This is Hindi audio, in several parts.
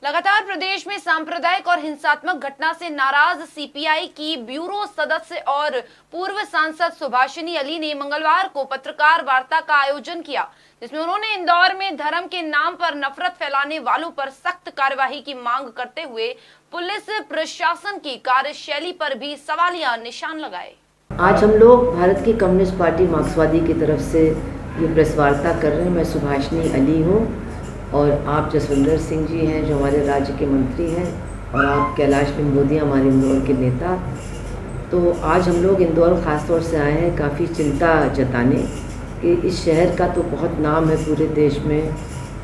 लगातार प्रदेश में सांप्रदायिक और हिंसात्मक घटना से नाराज सीपीआई की ब्यूरो सदस्य और पूर्व सांसद सुभाषिनी अली ने मंगलवार को पत्रकार वार्ता का आयोजन किया, जिसमें उन्होंने इंदौर में धर्म के नाम पर नफरत फैलाने वालों पर सख्त कार्यवाही की मांग करते हुए पुलिस प्रशासन की कार्यशैली पर भी सवालिया निशान लगाए। आज हम लोग भारत की कम्युनिस्ट पार्टी मार्क्सवादी की तरफ से ये प्रेस वार्ता कर रहे हैं। मैं सुभाषिनी अली हूँ और आप जसविंदर सिंह जी हैं जो हमारे राज्य के मंत्री हैं, और आप कैलाश निंबोदिया हमारे इंदौर के नेता। तो आज हम लोग इंदौर ख़ास तौर से आए हैं काफ़ी चिंता जताने कि इस शहर का तो बहुत नाम है पूरे देश में,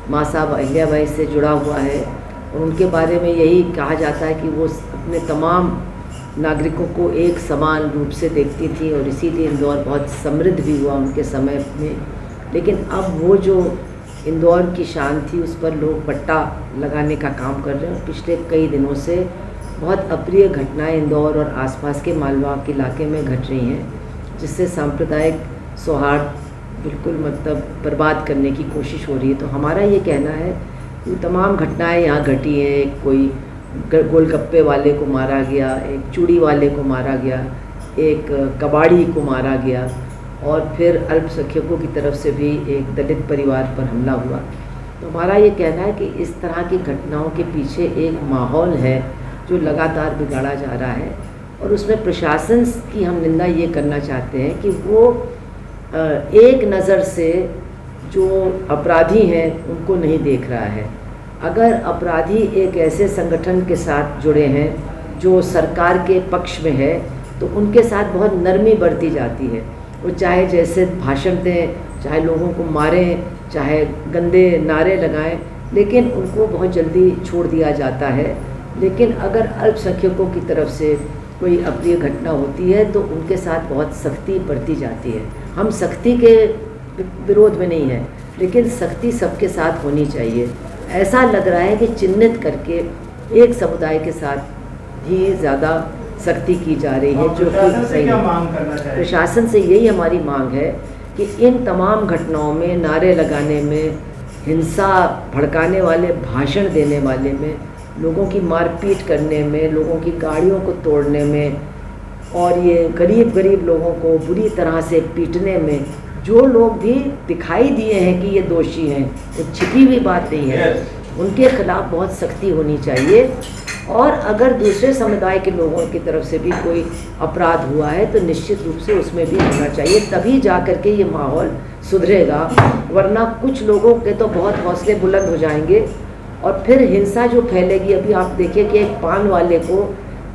माँ साहब अहिल्याबाई से जुड़ा हुआ है और उनके बारे में यही कहा जाता है कि वो अपने तमाम नागरिकों को एक समान रूप से देखती थी और इसीलिए इंदौर बहुत समृद्ध भी हुआ उनके समय में। लेकिन अब वो जो इंदौर की शान थी उस पर लोग पट्टा लगाने का काम कर रहे हैं। पिछले कई दिनों से बहुत अप्रिय घटनाएं इंदौर और आसपास के मालवाड़ के इलाके में घट रही हैं, जिससे सांप्रदायिक सौहार्द बिल्कुल बर्बाद करने की कोशिश हो रही है। तो हमारा ये कहना है कि तमाम घटनाएं यहाँ घटी हैं। एक कोई गोलगप्पे वाले को मारा गया, एक चूड़ी वाले को मारा गया, एक कबाड़ी को मारा गया, और फिर अल्पसंख्यकों की तरफ से भी एक दलित परिवार पर हमला हुआ। तो हमारा ये कहना है कि इस तरह की घटनाओं के पीछे एक माहौल है जो लगातार बिगाड़ा जा रहा है, और उसमें प्रशासन की हम निंदा ये करना चाहते हैं कि वो एक नज़र से जो अपराधी हैं उनको नहीं देख रहा है। अगर अपराधी एक ऐसे संगठन के साथ जुड़े हैं जो सरकार के पक्ष में है तो उनके साथ बहुत नरमी बरती जाती है। वो चाहे जैसे भाषण दें, चाहे लोगों को मारें, चाहे गंदे नारे लगाएं, लेकिन उनको बहुत जल्दी छोड़ दिया जाता है। लेकिन अगर अल्पसंख्यकों की तरफ से कोई अप्रिय घटना होती है तो उनके साथ बहुत सख्ती बरती जाती है। हम सख्ती के विरोध में नहीं हैं, लेकिन सख्ती सबके साथ होनी चाहिए। ऐसा लग रहा है कि चिन्हित करके एक समुदाय के साथ ही ज़्यादा सख्ती की जा रही है, जो कि सही है। प्रशासन से यही हमारी मांग है कि इन तमाम घटनाओं में, नारे लगाने में, हिंसा भड़काने वाले भाषण देने वाले में, लोगों की मारपीट करने में, लोगों की गाड़ियों को तोड़ने में, और ये गरीब लोगों को बुरी तरह से पीटने में जो लोग भी दिखाई दिए हैं कि ये दोषी हैं, वो छिपी हुई बात नहीं है, उनके खिलाफ बहुत सख्ती होनी चाहिए। और अगर दूसरे समुदाय के लोगों की तरफ से भी कोई अपराध हुआ है तो निश्चित रूप से उसमें भी होना चाहिए, तभी जा कर के ये माहौल सुधरेगा। वरना कुछ लोगों के तो बहुत हौसले बुलंद हो जाएंगे और फिर हिंसा जो फैलेगी। अभी आप देखिए कि एक पान वाले को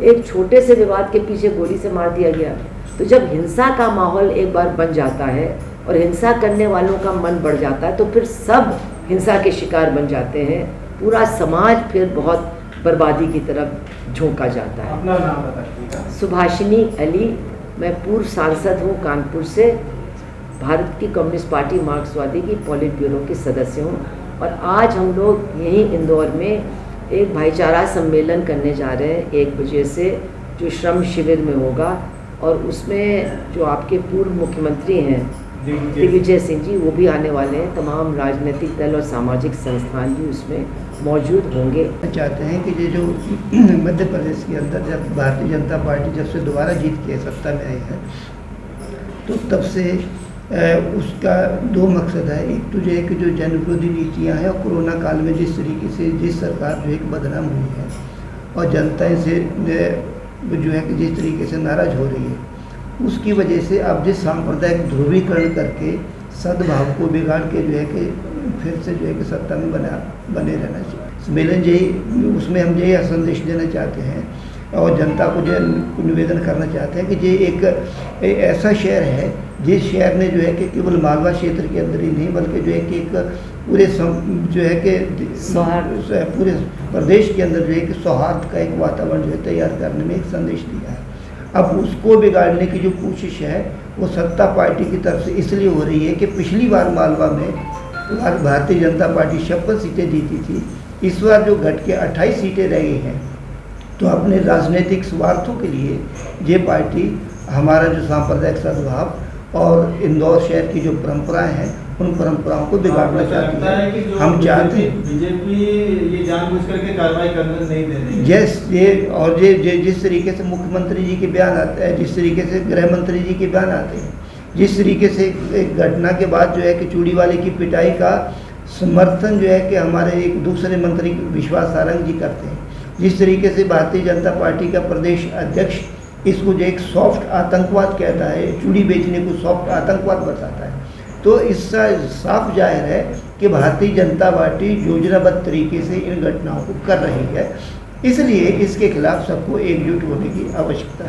एक छोटे से विवाद के पीछे गोली से मार दिया गया। तो जब हिंसा का माहौल एक बार बन जाता है और हिंसा करने वालों का मन बढ़ जाता है तो फिर सब हिंसा के शिकार बन जाते हैं। पूरा समाज फिर बहुत बर्बादी की तरफ झोंका जाता है। अपना नाम बताइएगा। सुभाषिनी अली, मैं पूर्व सांसद हूँ कानपुर से, भारत की कम्युनिस्ट पार्टी मार्क्सवादी की पॉलिट ब्यूरो की सदस्य हूँ। और आज हम लोग यहीं इंदौर में एक भाईचारा सम्मेलन करने जा रहे हैं 1 बजे से, जो श्रम शिविर में होगा, और उसमें जो आपके पूर्व मुख्यमंत्री हैं दिग्विजय सिंह जी, वो भी आने वाले हैं। तमाम राजनीतिक दल और सामाजिक संस्थान भी उसमें मौजूद होंगे। चाहते हैं कि ये जो मध्य प्रदेश के अंदर जब भारतीय जनता पार्टी जब से दोबारा जीत के सत्ता में आई है तो तब से उसका 2 मकसद है। एक तो जो है कि जो जन विरोधी नीतियाँ हैं, और कोरोना काल में जिस तरीके से जिस सरकार जो है कि बदनाम हुई है और जनता से जो है कि जिस तरीके से नाराज़ हो रही है, उसकी वजह से अब जिस सांप्रदायिक ध्रुवीकरण करके सद्भाव को बिगाड़ के जो है कि फिर से जो है कि सत्ता में बने रहना चाहिए। सम्मेलन यही, उसमें हम यही संदेश देना चाहते हैं और जनता को जो निवेदन करना चाहते हैं कि ये एक ऐसा शहर है जिस शहर ने जो है कि केवल मालवा क्षेत्र के अंदर ही नहीं बल्कि जो है कि एक पूरे जो है कि पूरे प्रदेश के अंदर जो है कि सौहार्द का एक वातावरण जो है तैयार करने में एक संदेश दिया है। अब उसको बिगाड़ने की जो कोशिश है वो सत्ता पार्टी की तरफ से इसलिए हो रही है कि पिछली बार मालवा में भारतीय जनता पार्टी 56 सीटें जीती थी, इस बार जो घट के 28 सीटें रह गई हैं। तो अपने राजनीतिक स्वार्थों के लिए ये पार्टी हमारा जो सांप्रदायिक सद्भाव और इंदौर शहर की जो परंपराएं हैं उन परंपराओं को बिगाड़ना चाहती है कि है। हम चाहते हैं बीजेपी ये जानबूझ करके कार्रवाई करने नहीं दे रही। ये जिस तरीके से मुख्यमंत्री जी के बयान आते हैं, जिस तरीके से गृह मंत्री जी के बयान आते हैं, जिस तरीके से एक घटना के बाद जो है कि चूड़ी वाले की पिटाई का समर्थन जो है कि हमारे एक दूसरे मंत्री विश्वास सारंग जी करते हैं, जिस तरीके से भारतीय जनता पार्टी का प्रदेश अध्यक्ष इसको जो एक सॉफ्ट आतंकवाद कहता है, चूड़ी बेचने को सॉफ्ट आतंकवाद बताता है, तो इससे साफ जाहिर है कि भारतीय जनता पार्टी योजनाबद्ध तरीके से इन घटनाओं को कर रही है। इसलिए इसके खिलाफ सबको एकजुट होने की आवश्यकता है।